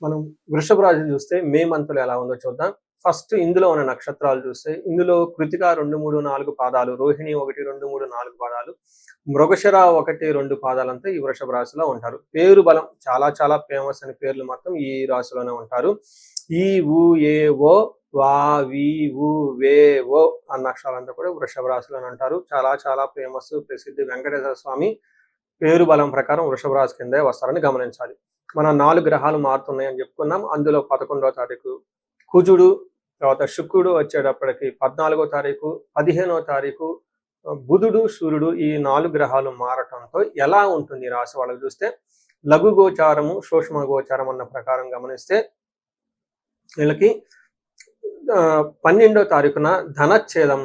మనం వృషభ రాశి చూస్తే మే మంత్లో ఎలా ఉందో చూద్దాం. ఫస్ట్ ఇందులో ఉన్న నక్షత్రాలు చూస్తే ఇందులో కృతిక 2, 3, 4 పాదాలు, రోహిణి 1, 2, 3, 4 పాదాలు, మృగశిర 1, 2 పాదాలంతా ఈ వృషభ రాశిలో ఉంటారు. పేరు బలం చాలా చాలా ఫేమస్ అయిన పేర్లు మాత్రం ఈ రాశిలోనే ఉంటారు. ఈ ఊ ఏ ఓ వా వి ఊ వే ఓ అన్న అక్షరాలంతా కూడా వృషభ రాశిలోనే అంటారు. చాలా చాలా ఫేమస్ ప్రసిద్ధి వెంకటేశ్వర స్వామి పేరు బలం ప్రకారం వృషభ రాశి కిందే వస్తారని గమనించాలి. మన 4 గ్రహాలు మారుతున్నాయని చెప్పుకున్నాం. అందులో 11వ తారీఖు కుజుడు, తర్వాత శుక్రుడు వచ్చేటప్పటికి 14వ తారీఖు, 15వ తారీఖు బుధుడు, సూర్యుడు ఈ 4 గ్రహాలు మారటంతో ఎలా ఉంటుంది ఈ రాశి వాళ్ళకి చూస్తే లఘు గోచారము, సూక్ష్మ గోచారం అన్న ప్రకారం గమనిస్తే వీళ్ళకి 12వ తారీఖున ధనచ్ఛేదం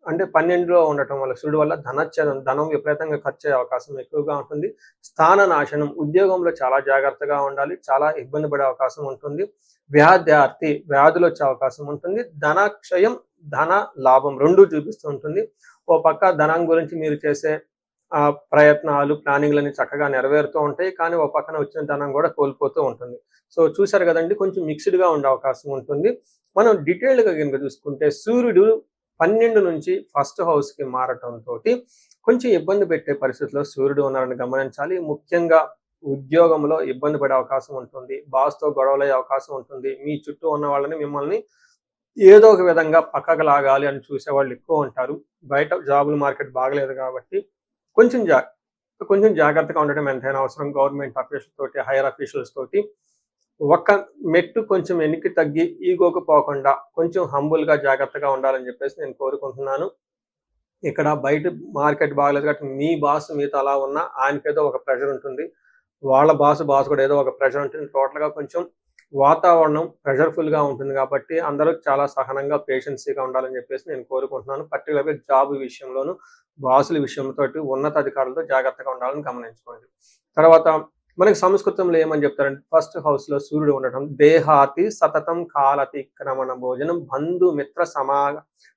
అంటే 12లో ఉండటం వల్ల సూర్యుడు వల్ల ధనచ్ఛేదం, ధనం విపరీతంగా ఖర్చు అయ్యే అవకాశం ఎక్కువగా ఉంటుంది. స్థాన నాశనం, ఉద్యోగంలో చాలా జాగ్రత్తగా ఉండాలి, చాలా ఇబ్బంది పడే అవకాశం ఉంటుంది. వ్యాధులు వచ్చే అవకాశం ఉంటుంది. ధనక్షయం, ధన లాభం రెండూ చూపిస్తూ ఉంటుంది. ఓ పక్క ధనం గురించి మీరు చేసే ప్రయత్నాలు, ప్లానింగ్లన్నీ చక్కగా నెరవేరుతూ ఉంటాయి, కానీ ఓ పక్కన వచ్చిన ధనం కూడా కోల్పోతూ ఉంటుంది. సో చూసారు కదండి, కొంచెం మిక్స్డ్గా ఉండే అవకాశం ఉంటుంది. మనం డీటెయిల్డ్గా కనుక చూసుకుంటే సూర్యుడు 12 నుంచి ఫస్ట్ హౌస్కి మారటంతో కొంచెం ఇబ్బంది పెట్టే పరిస్థితిలో సూర్యుడు ఉన్నారని గమనించాలి. ముఖ్యంగా ఉద్యోగంలో ఇబ్బంది పడే అవకాశం ఉంటుంది, బాస్తో గొడవలయ్యే అవకాశం ఉంటుంది. మీ చుట్టూ ఉన్న వాళ్ళని మిమ్మల్ని ఏదో ఒక విధంగా పక్కకు లాగాలి అని చూసేవాళ్ళు ఎక్కువ ఉంటారు. బయట జాబుల మార్కెట్ బాగలేదు కాబట్టి కొంచెం జాగ్రత్తగా ఉండటం ఎంతైనా అవసరం. గవర్నమెంట్ అఫీషియల్స్ తోటి, హైయర్ అఫీషియల్స్ తోటి ఒక్క మెట్టు కొంచెం వెనక్కి తగ్గి ఈగోకు పోకుండా కొంచెం హంబుల్గా జాగ్రత్తగా ఉండాలని చెప్పేసి నేను కోరుకుంటున్నాను. ఇక్కడ బయట మార్కెట్ బాగలేదు కాబట్టి మీ బాస్ మీతో అలా ఉన్నా ఆయనకేదో ఒక ప్రెషర్ ఉంటుంది, వాళ్ళ బాస్ కూడా ఏదో ఒక ప్రెషర్ ఉంటుంది. టోటల్గా కొంచెం వాతావరణం ప్రెషర్ఫుల్గా ఉంటుంది కాబట్టి అందరూ చాలా సహనంగా పేషెన్సీగా ఉండాలని చెప్పేసి నేను కోరుకుంటున్నాను. పర్టికులర్గా జాబ్ విషయంలోను, బాసుల విషయంతో, ఉన్నతాధికారులతో జాగ్రత్తగా ఉండాలని గమనించుకోండి. తర్వాత మనకి సంస్కృతంలో ఏమని చెప్తారంటే ఫస్ట్ హౌస్లో సూర్యుడు ఉండటం దేహాతి సతతం కాలతిక్రమణ భోజనం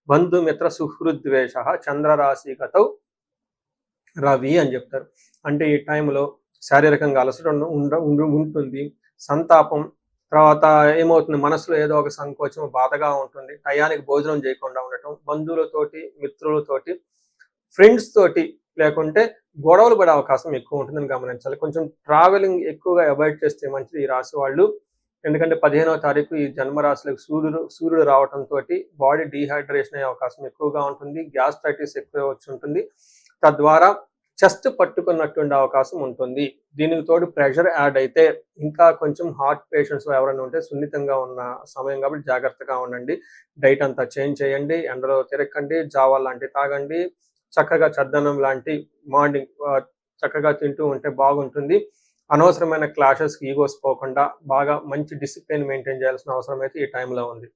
బంధుమిత్ర సుహృద్వేష చంద్రరాశిగతౌ రవి అని చెప్తారు. అంటే ఈ టైంలో శారీరకంగా అలసట ఉంటుంది, సంతాపం, తర్వాత ఏమవుతుంది మనసులో ఏదో ఒక సంకోచం, బాధగా ఉంటుంది, టయానికి భోజనం చేయకుండా ఉండటం, బంధువులతోటి, మిత్రులతోటి, ఫ్రెండ్స్ తోటి లేకుంటే గొడవలు పడే అవకాశం ఎక్కువ ఉంటుందని గమనించాలి. కొంచెం ట్రావెలింగ్ ఎక్కువగా అవాయిడ్ చేస్తే మంచిది ఈ రాశి వాళ్ళు. ఎందుకంటే 15వ తారీఖు ఈ జన్మరాశులకు సూర్యుడు రావడంతో బాడీ డీహైడ్రేషన్ అయ్యే అవకాశం ఎక్కువగా ఉంటుంది, గ్యాస్ట్రైటిస్ ఎక్కువ వచ్చి ఉంటుంది, తద్వారా చెస్ట్ పట్టుకున్నట్టు ఉండే అవకాశం ఉంటుంది. దీనికి తోడు ప్రెషర్ యాడ్ అయితే ఇంకా కొంచెం హార్ట్ పేషెంట్స్ ఎవరైనా ఉంటే సున్నితంగా ఉన్న సమయం కాబట్టి జాగ్రత్తగా ఉండండి. డైట్ అంతా చేంజ్ చేయండి, ఎండలో తిరగండి, జావా లాంటివి తాగండి, చక్కగా చద్దన్నం లాంటి మార్నింగ్ చక్కగా తింటూ ఉంటే బాగుంటుంది. అనవసరమైన క్లాషెస్కి ఈగోస్ పోకుండా బాగా మంచి డిసిప్లిన్ మెయింటైన్ చేయాల్సిన అవసరం అయితే ఈ టైంలో ఉంది.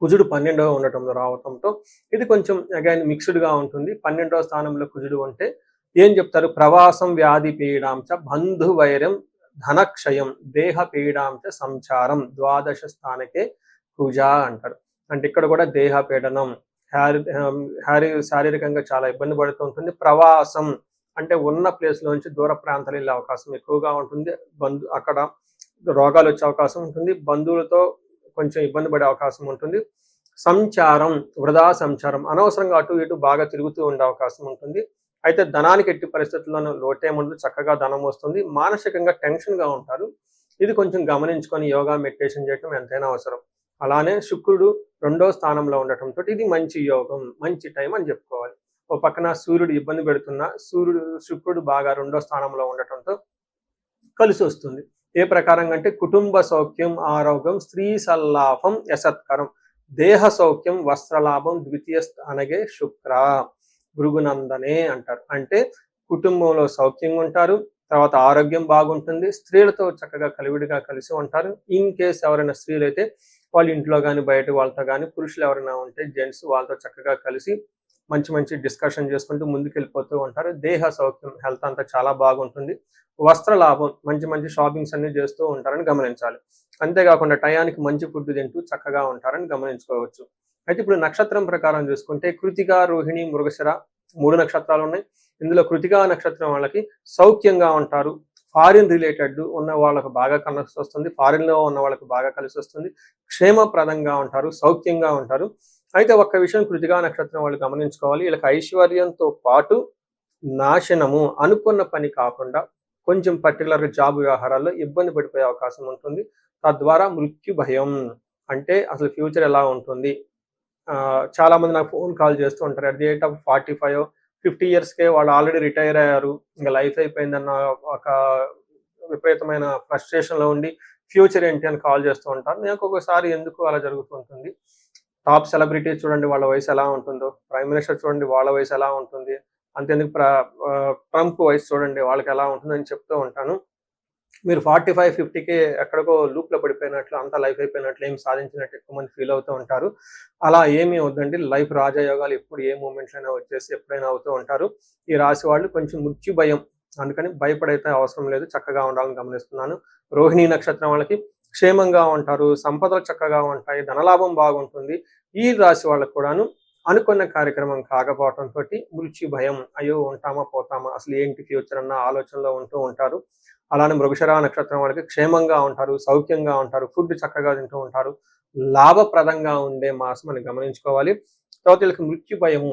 కుజుడు 12వ ఉండటంలో రావటంతో ఇది కొంచెం అగైన్ మిక్స్డ్గా ఉంటుంది. 12వ స్థానంలో కుజుడు ఉంటే ఏం చెప్తారు? ప్రవాసం వ్యాధి పీడాంచ బంధువైర్యం ధనక్షయం దేహ పీడాంచ సంచారం ద్వాదశ స్థానకే కుజ అంటారు. అంటే ఇక్కడ కూడా దేహ పీడనం, శారీరకంగా చాలా ఇబ్బంది పడుతూ ఉంటుంది. ప్రవాసం అంటే ఉన్న ప్లేస్లోంచి దూర ప్రాంతాలు వెళ్ళే అవకాశం ఎక్కువగా ఉంటుంది. అక్కడ రోగాలు వచ్చే అవకాశం ఉంటుంది, బంధువులతో కొంచెం ఇబ్బంది పడే అవకాశం ఉంటుంది. సంచారం, వృధా సంచారం, అనవసరంగా అటు ఇటు బాగా తిరుగుతూ ఉండే అవకాశం ఉంటుంది. అయితే ధనానికి ఎట్టి పరిస్థితుల్లోనూ లోటేముండదు, చక్కగా ధనం వస్తుంది. మానసికంగా టెన్షన్గా ఉంటారు. ఇది కొంచెం గమనించుకొని యోగా, మెడిటేషన్ చేయడం ఎంతైనా అవసరం. అలానే శుక్రుడు 2వ స్థానంలో ఉండటంతో ఇది మంచి యోగం, మంచి టైం అని చెప్పుకోవాలి. ఓ పక్కన సూర్యుడు ఇబ్బంది పెడుతున్నా శుక్రుడు బాగా 2వ స్థానంలో ఉండటంతో కలిసి వస్తుంది. ఏ ప్రకారంగా అంటే కుటుంబ సౌఖ్యం, ఆరోగ్యం, స్త్రీ సల్లాపం, యశత్కరం, దేహ సౌఖ్యం, వస్త్రలాభం, ద్వితీయ స్థానగే శుక్ర భృగునందనే అంటారు. అంటే కుటుంబంలో సౌఖ్యంగా ఉంటారు, తర్వాత ఆరోగ్యం బాగుంటుంది, స్త్రీలతో చక్కగా కలివిడిగా కలిసి ఉంటారు. ఇన్ కేస్ ఎవరైనా స్త్రీలు అయితే వాళ్ళ ఇంట్లో కానీ బయట వాళ్ళతో కానీ, పురుషులు ఎవరైనా ఉంటే జెంట్స్ వాళ్ళతో చక్కగా కలిసి మంచి మంచి డిస్కషన్ చేసుకుంటూ ముందుకెళ్ళిపోతూ ఉంటారు. దేహ సౌఖ్యం, హెల్త్ అంతా చాలా బాగుంటుంది. వస్త్ర లాభం, మంచి మంచి షాపింగ్స్ అన్ని చేస్తూ ఉంటారని గమనించాలి. అంతేకాకుండా టయానికి మంచి ఫుడ్ తింటూ చక్కగా ఉంటారని గమనించుకోవచ్చు. అయితే ఇప్పుడు నక్షత్రం ప్రకారం చూసుకుంటే కృతిక, రోహిణి, మృగశిర 3 నక్షత్రాలు ఉన్నాయి. ఇందులో కృతికా నక్షత్రం వాళ్ళకి సౌఖ్యంగా ఉంటారు, ఫారిన్ రిలేటెడ్ ఉన్న వాళ్ళకు బాగా కలిసి వస్తుంది. ఫారిన్‌లో ఉన్న వాళ్ళకి బాగా కలిసి వస్తుంది. క్షేమప్రదంగా ఉంటారు. సౌఖ్యంగా ఉంటారు. అయితే ఒక్క విషయం కృతికా నక్షత్రం వాళ్ళు గమనించుకోవాలి. వీళ్ళకి ఐశ్వర్యంతో పాటు నాశనము అనుకున్న పని కాకుండా కొంచెం పర్టిక్యులర్‌గా జాబ్ వ్యవహారాల్లో ఇబ్బంది పడిపోయే అవకాశం ఉంటుంది. తద్వారా మృత్యు భయం. అంటే అసలు ఫ్యూచర్ ఎలా ఉంటుంది? చాలామంది నాకు ఫోన్ కాల్ చేస్తూ ఉంటారు. అట్ ది ఏజ్ ఆఫ్ 45, 50 ఇయర్స్‌కే వాళ్ళు ఆల్రెడీ రిటైర్ అయ్యారు. ఇంక లైఫ్ అయిపోయిందన్న ఒక విపరీతమైన ఫ్రస్ట్రేషన్‌లో ఉండి ఫ్యూచర్ ఏంటి అని కాల్ చేస్తూ ఉంటారు. నాకు ఒక్కోసారి ఎందుకు అలా జరుగుతూ ఉంటుంది. టాప్ సెలబ్రిటీస్ చూడండి వాళ్ళ వయసు ఎలా ఉంటుందో. ప్రైమ్ మినిస్టర్ చూడండి వాళ్ళ వయసు ఎలా ఉంటుంది. అంతెందుకు ట్రంప్ వయసు చూడండి వాళ్ళకెలా ఉంటుందని చెప్తూ ఉంటాను. మీరు 45, 50కే ఎక్కడికో లూప్‌లో పడిపోయినట్లు, అంతా లైఫ్ అయిపోయినట్లు, ఏమి సాధించినట్టు ఎక్కువ మంది ఫీల్ అవుతూ ఉంటారు. అలా ఏమీ వద్దండి. లైఫ్ రాజయోగాలు ఎప్పుడు ఏ మూమెంట్‌లోనే వచ్చేసి ఎప్పుడైనా అవుతూ ఉంటారు. ఈ రాశి వాళ్ళు కొంచెం మృత్యు భయం. అందుకని భయపడైతే అవసరం లేదు. చక్కగా ఉండాలని గమనిస్తున్నాను. రోహిణి నక్షత్రం వాళ్ళకి క్షేమంగా ఉంటారు. సంపదలు చక్కగా ఉంటాయి. ధనలాభం బాగుంటుంది. ఈ రాశి వాళ్ళకి కూడాను అనుకున్న కార్యక్రమం కాకపోవటంతోటి మృత్యు భయం. అయ్యో! ఉంటామా? పోతామా? అసలు ఏంటి ఫ్యూచర్ అన్న ఆలోచనలో ఉంటూ ఉంటారు. అలానే మృగశిర నక్షత్రం వాళ్ళకి క్షేమంగా ఉంటారు. సౌఖ్యంగా ఉంటారు. ఫుడ్ చక్కగా తింటూ ఉంటారు. లాభప్రదంగా ఉండే మాసం అని గమనించుకోవాలి. తర్వాత వీళ్ళకి మృత్యు భయము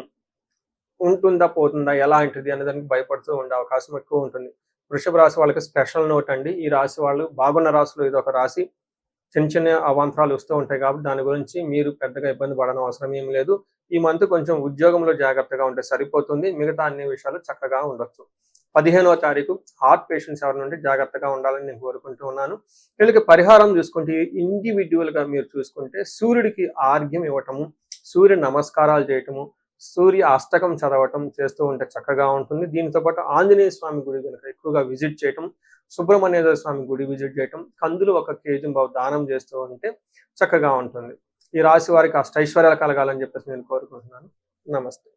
ఉంటుందా? పోతుందా? ఎలాంటిది? అనే దానికి భయపడుతూ ఉండే అవకాశం ఎక్కువ ఉంటుంది. వృషభ రాశి వాళ్ళకి స్పెషల్ నోట్ అండి. ఈ రాశి వాళ్ళు బాగున్న రాశిలో ఇదొక రాశి. చిన్న చిన్న అవాంతరాలు వస్తూ ఉంటాయి కాబట్టి దాని గురించి మీరు పెద్దగా ఇబ్బంది పడనవసరం ఏమి లేదు. ఈ మంత్ కొంచెం ఉద్యోగంలో జాగ్రత్తగా ఉంటే సరిపోతుంది. మిగతా అన్ని విషయాలు చక్కగా ఉండొచ్చు. 15వ తారీఖు హార్ట్ పేషెంట్స్ ఎవరి నుండి జాగ్రత్తగా ఉండాలని నేను కోరుకుంటూ ఉన్నాను. వీళ్ళకి పరిహారం చూసుకుంటే ఇండివిడ్యువల్‌గా మీరు చూసుకుంటే సూర్యుడికి ఆర్ఘ్యం ఇవ్వటము, సూర్య నమస్కారాలు చేయటము, సూర్య అష్టకం చదవటం చేస్తూ ఉంటే చక్కగా ఉంటుంది. దీనితో పాటు ఆంజనేయ స్వామి గుడి గనుక ఎక్కువగా విజిట్ చేయటం, సుబ్రహ్మణ్యేశ్వర స్వామి గుడి విజిట్ చేయటం, కందులు 1 కేజీ దానం చేస్తూ ఉంటే చక్కగా ఉంటుంది. ఈ రాశి వారికి అష్టైశ్వర్యాలు కలగాలని చెప్పేసి నేను కోరుకుంటున్నాను. నమస్తే.